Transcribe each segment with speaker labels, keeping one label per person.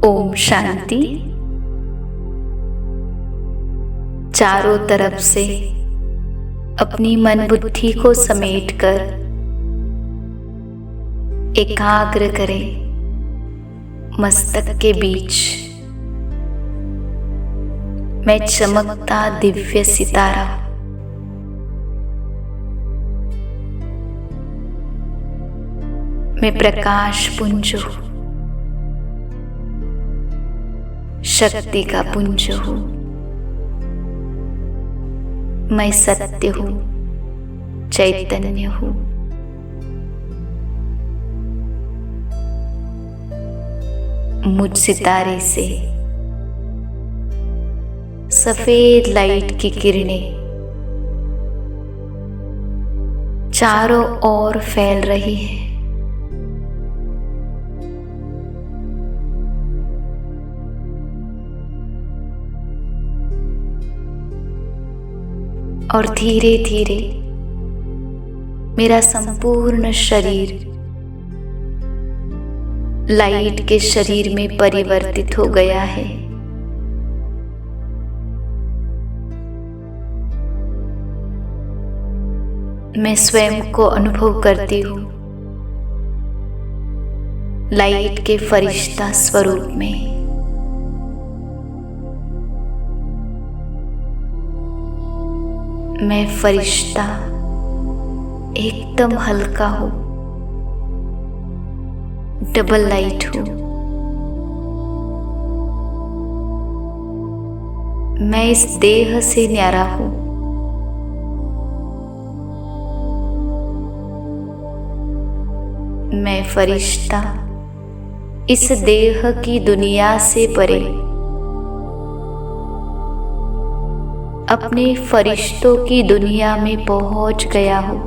Speaker 1: ओम शांति। चारों तरफ से अपनी मन बुद्धि को समेटकर एकाग्र करें मस्तक के बीच। मैं चमकता दिव्य सितारा, मैं प्रकाश पुंज हूँ, शक्ति का पुंज हूँ। मैं सत्य हूँ, चैतन्य हूँ। मुझ सितारे से सफेद लाइट की किरणें चारों ओर फैल रही है। और धीरे धीरे मेरा संपूर्ण शरीर लाइट के शरीर में परिवर्तित हो गया है। मैं स्वयं को अनुभव करती हूँ लाइट के फरिश्ता स्वरूप में। मैं फरिश्ता एकदम हल्का हूँ, डबल लाइट हूँ। मैं इस देह से न्यारा हूँ। मैं फरिश्ता इस देह की दुनिया से परे अपने फरिश्तों की दुनिया में पहुंच गया हूँ,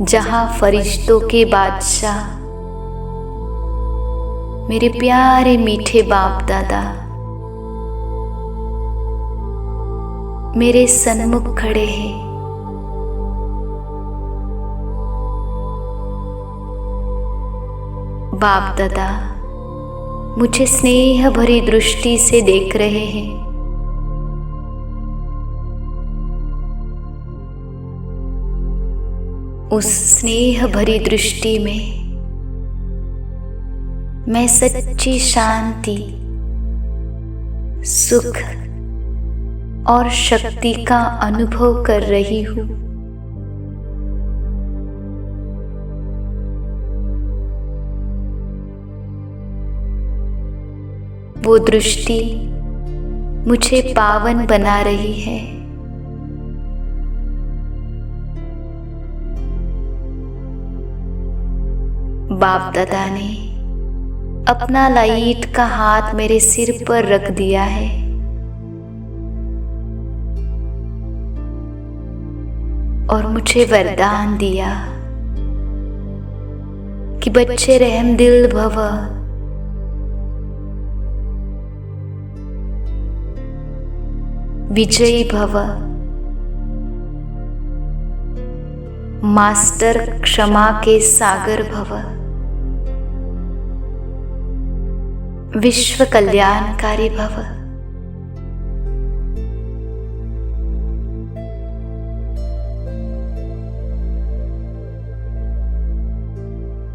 Speaker 1: जहाँ फरिश्तों के बादशाह मेरे प्यारे मीठे बाप दादा मेरे सन्मुख खड़े हैं। बाप दादा मुझे स्नेह भरी दृष्टि से देख रहे हैं। उस स्नेह भरी दृष्टि में मैं सच्ची शांति, सुख और शक्ति का अनुभव कर रही हूँ। वो दृष्टि मुझे पावन बना रही है। बाप दादा ने अपना लाइट का हाथ मेरे सिर पर रख दिया है। और मुझे वरदान दिया कि बच्चे रहमदिल भव, विजयी भव, मास्टर क्षमा के सागर भव, विश्व कल्याणकारी भव।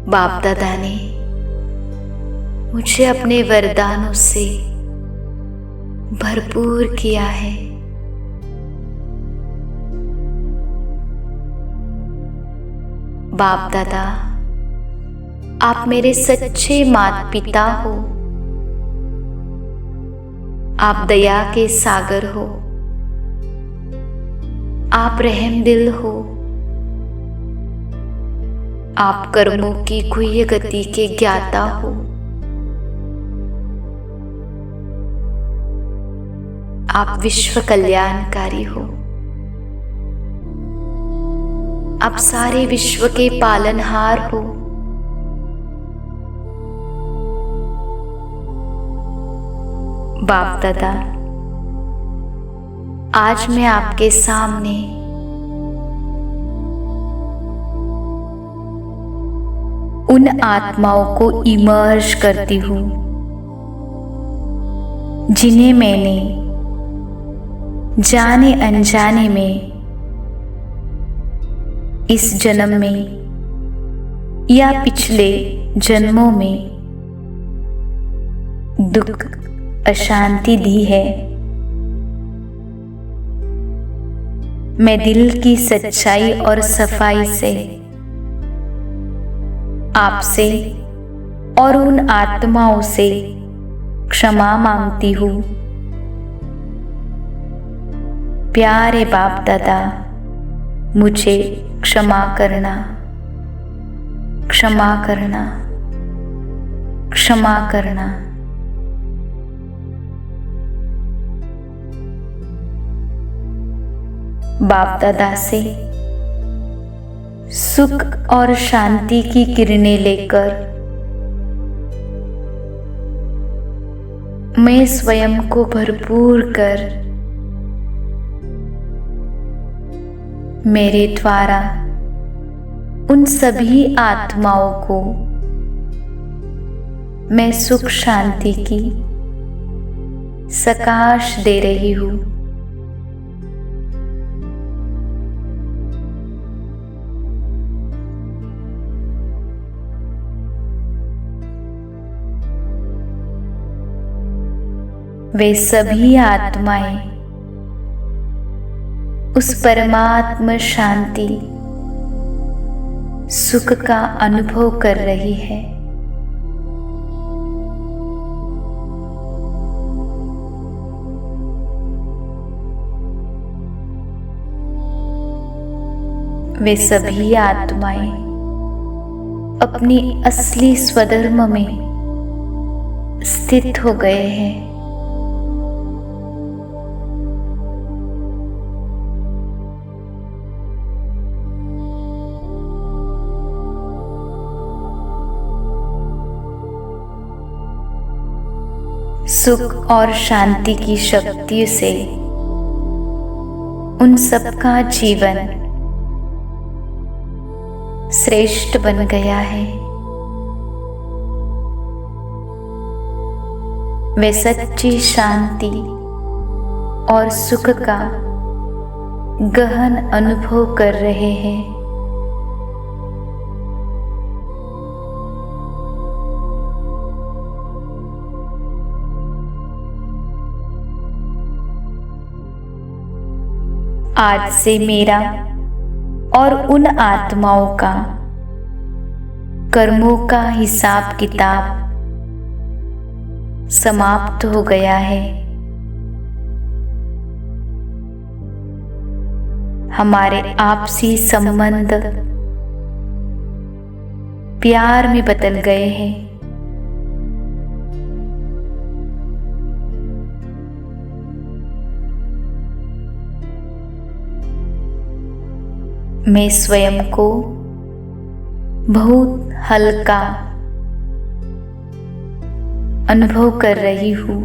Speaker 1: बाप दादा ने मुझे अपने वरदानों से भरपूर किया है। बाप दादा आप मेरे सच्चे माता पिता हो। आप दया के सागर हो। आप रहमदिल हो। आप कर्मों की गुह्य गति के ज्ञाता हो। आप विश्व कल्याणकारी हो। आप सारे विश्व के पालनहार हो। बाप दादा आज मैं आपके सामने उन आत्माओं को इमर्ज करती हूँ जिन्हें मैंने जाने अनजाने में इस जन्म में या पिछले जन्मों में दुख अशांति दी है। मैं दिल की सच्चाई और सफाई से आपसे और उन आत्माओं से क्षमा मांगती हूँ। प्यारे बाप दादा, मुझे क्षमा करना, क्षमा करना, क्षमा करना। बाप दादा से सुख और शांति की किरणें लेकर मैं स्वयं को भरपूर कर मेरे द्वारा उन सभी आत्माओं को मैं सुख शांति की सकाश दे रही हूँ। वे सभी आत्माएं उस परमात्मा शांति सुख का अनुभव कर रही है। वे सभी आत्माएं अपनी असली स्वधर्म में स्थित हो गए हैं। सुख और शांति की शक्ति से उन सबका जीवन श्रेष्ठ बन गया है। वे सच्ची शांति और सुख का गहन अनुभव कर रहे हैं। आज से मेरा और उन आत्माओं का कर्मों का हिसाब किताब समाप्त हो गया है। हमारे आपसी संबंध प्यार में बदल गए हैं। मैं स्वयं को बहुत हल्का अनुभव कर रही हूँ।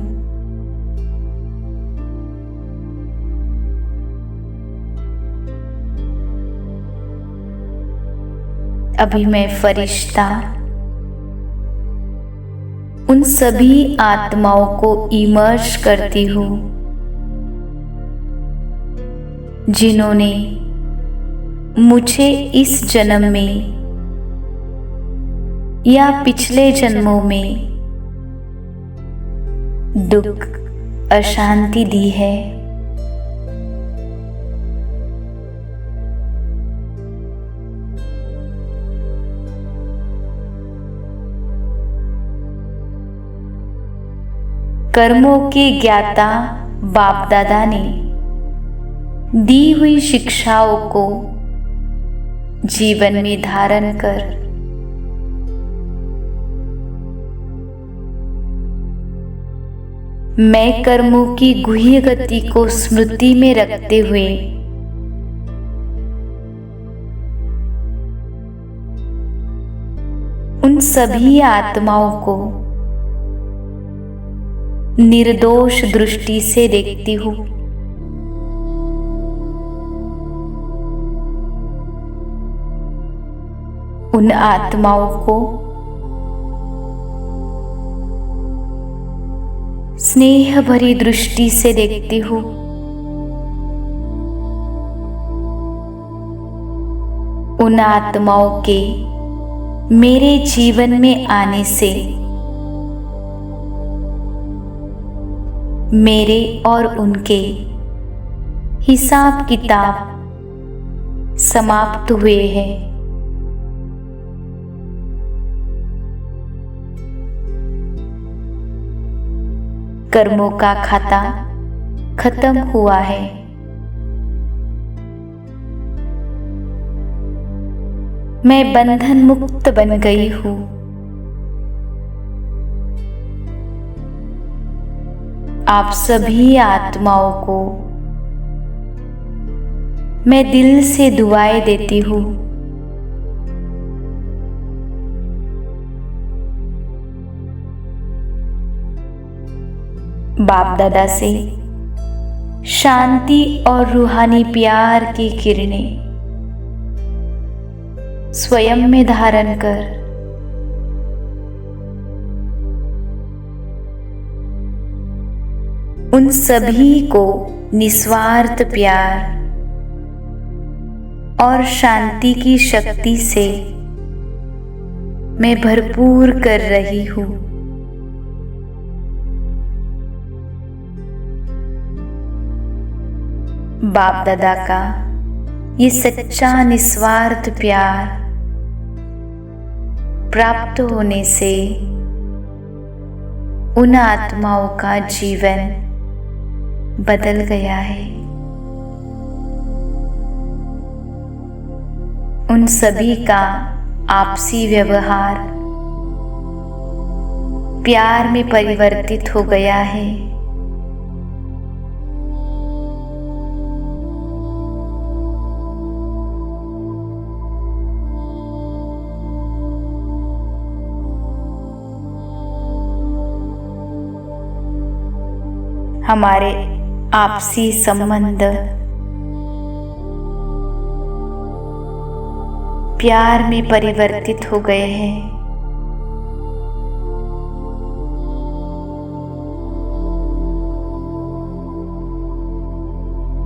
Speaker 1: अभी मैं फरिश्ता उन सभी आत्माओं को इमर्ज करती हूँ जिन्होंने मुझे इस जन्म में या पिछले जन्मों में दुख अशांति दी है। कर्मों के ज्ञाता बाप दादा ने दी हुई शिक्षाओं को जीवन में धारण कर मैं कर्मों की गुह्य गति को स्मृति में रखते हुए उन सभी आत्माओं को निर्दोष दृष्टि से देखती हूँ। उन आत्माओं को स्नेह भरी दृष्टि से देखती हूँ। उन आत्माओं के मेरे जीवन में आने से मेरे और उनके हिसाब किताब समाप्त हुए हैं। कर्मों का खाता खत्म हुआ है। मैं बंधन मुक्त बन गई हूँ। आप सभी आत्माओं को मैं दिल से दुआएं देती हूँ। बाप दादा से शांति और रूहानी प्यार की किरणें स्वयं में धारण कर उन सभी को निस्वार्थ प्यार और शांति की शक्ति से मैं भरपूर कर रही हूँ। बाप दादा का ये सच्चा निस्वार्थ प्यार प्राप्त होने से उन आत्माओं का जीवन बदल गया है। उन सभी का आपसी व्यवहार प्यार में परिवर्तित हो गया है। हमारे आपसी संबंध प्यार में परिवर्तित हो गए हैं।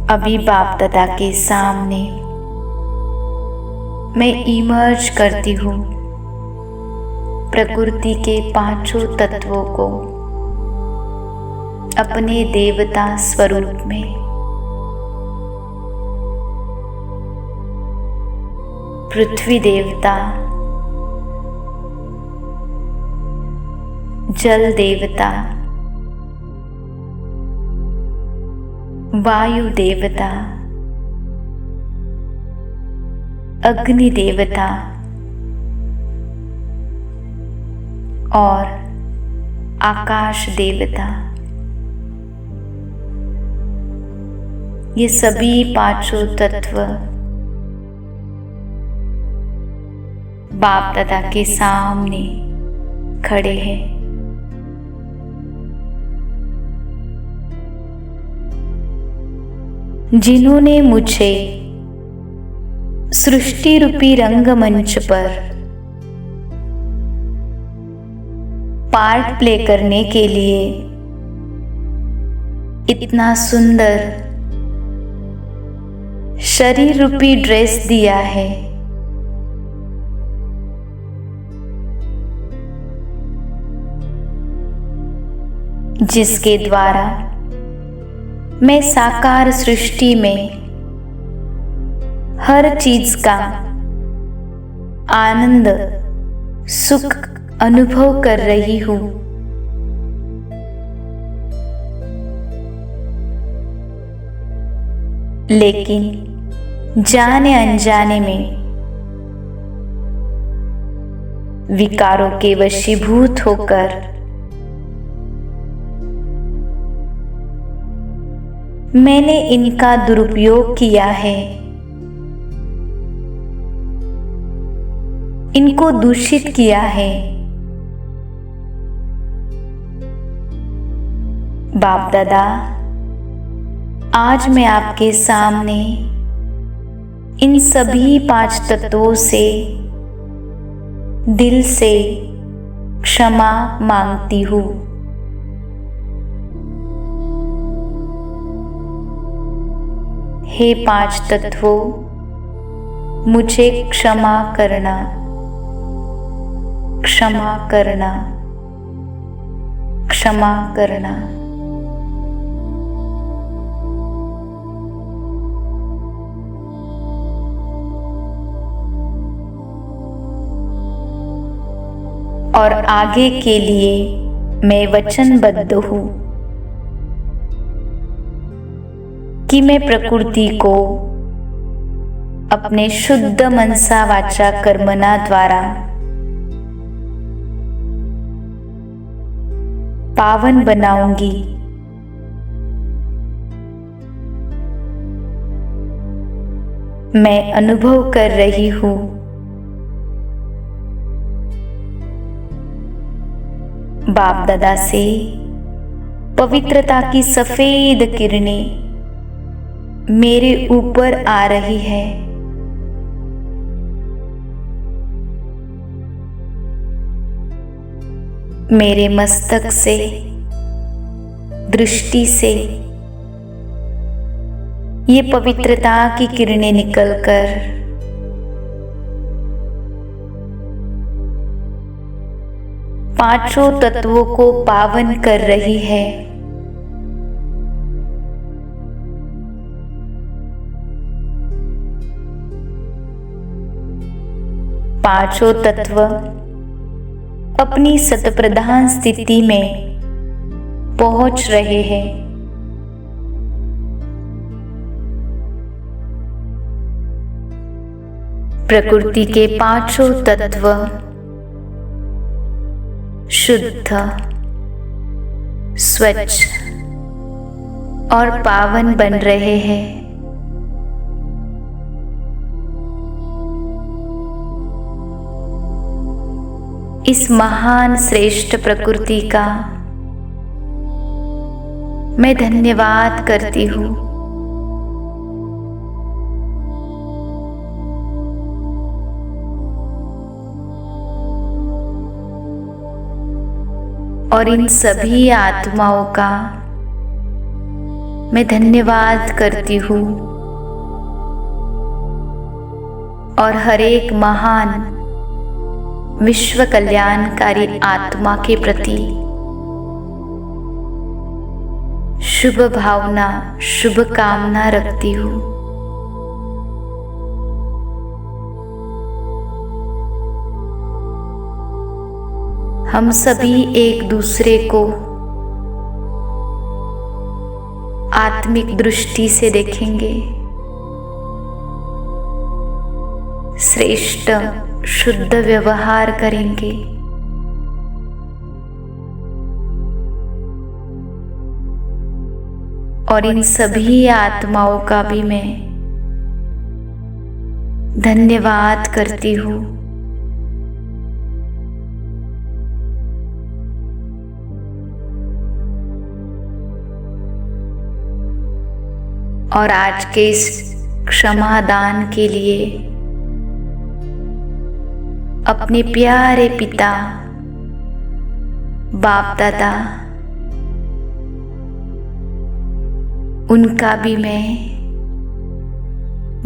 Speaker 1: अभी बाप दादा के सामने मैं इमर्ज करती हूँ प्रकृति के पांचों तत्वों को अपने देवता स्वरूप में। पृथ्वी देवता, जल देवता, वायु देवता, अग्नि देवता और आकाश देवता, ये सभी पांचों तत्व बाप दादा के सामने खड़े हैं। जिन्होंने मुझे सृष्टि रूपी रंगमंच पर पार्ट प्ले करने के लिए इतना सुंदर शरीर रूपी ड्रेस दिया है, जिसके द्वारा मैं साकार सृष्टि में हर चीज का आनंद सुख अनुभव कर रही हूँ। लेकिन जाने अनजाने में विकारों के वशीभूत होकर मैंने इनका दुरुपयोग किया है, इनको दूषित किया है। बाप दादा, आज मैं आपके सामने इन सभी पांच तत्वों से दिल से क्षमा मांगती हूँ। हे पांच तत्वों, मुझे क्षमा करना, क्षमा करना, क्षमा करना। और आगे के लिए मैं वचनबद्ध हूँ कि मैं प्रकृति को अपने शुद्ध मनसा वाचा कर्मणा द्वारा पावन बनाऊंगी। मैं अनुभव कर रही हूँ बाप दादा से पवित्रता की सफेद किरणें मेरे ऊपर आ रही है। मेरे मस्तक से, दृष्टि से ये पवित्रता की किरणें निकलकर पांचों तत्वों को पावन कर रही है। पांचों तत्व अपनी सतप्रधान स्थिति में पहुंच रहे हैं। प्रकृति के पांचों तत्व शुद्ध, स्वच्छ और पावन बन रहे हैं। इस महान श्रेष्ठ प्रकृति का मैं धन्यवाद करती हूँ। और इन सभी आत्माओं का मैं धन्यवाद करती हूँ और हर एक महान विश्व कल्याणकारी आत्मा के प्रति शुभ भावना, शुभ कामना रखती हूँ। हम सभी एक दूसरे को आत्मिक दृष्टि से देखेंगे। श्रेष्ठ शुद्ध व्यवहार करेंगे। और इन सभी आत्माओं का भी मैं धन्यवाद करती हूँ। और आज के इस क्षमादान के लिए अपने प्यारे पिता बाप दादा उनका भी मैं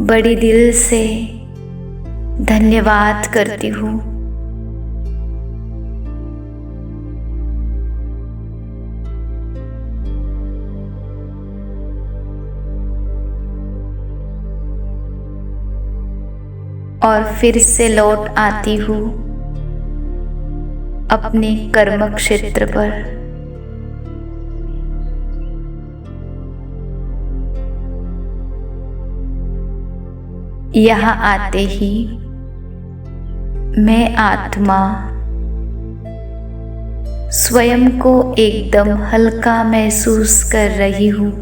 Speaker 1: बड़ी दिल से धन्यवाद करती हूँ। और फिर से लौट आती हूँ अपने कर्म क्षेत्र पर। यहाँ आते ही मैं आत्मा स्वयं को एकदम हल्का महसूस कर रही हूँ।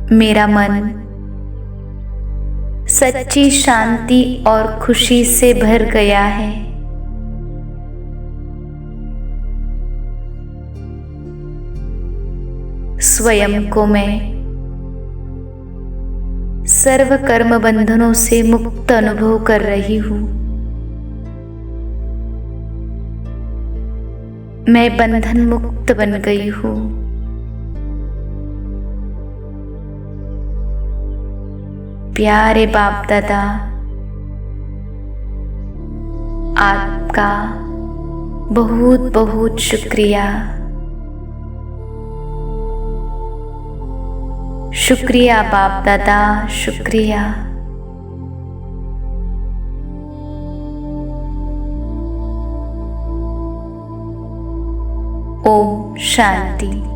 Speaker 1: मेरा मन सच्ची शांति और खुशी से भर गया है। स्वयं को मैं सर्व कर्म बंधनों से मुक्त अनुभव कर रही हूँ। मैं बंधन मुक्त बन गई हूँ। प्यारे बाप दादा, आपका बहुत बहुत शुक्रिया। शुक्रिया बाप दादा, शुक्रिया। ओम शांति।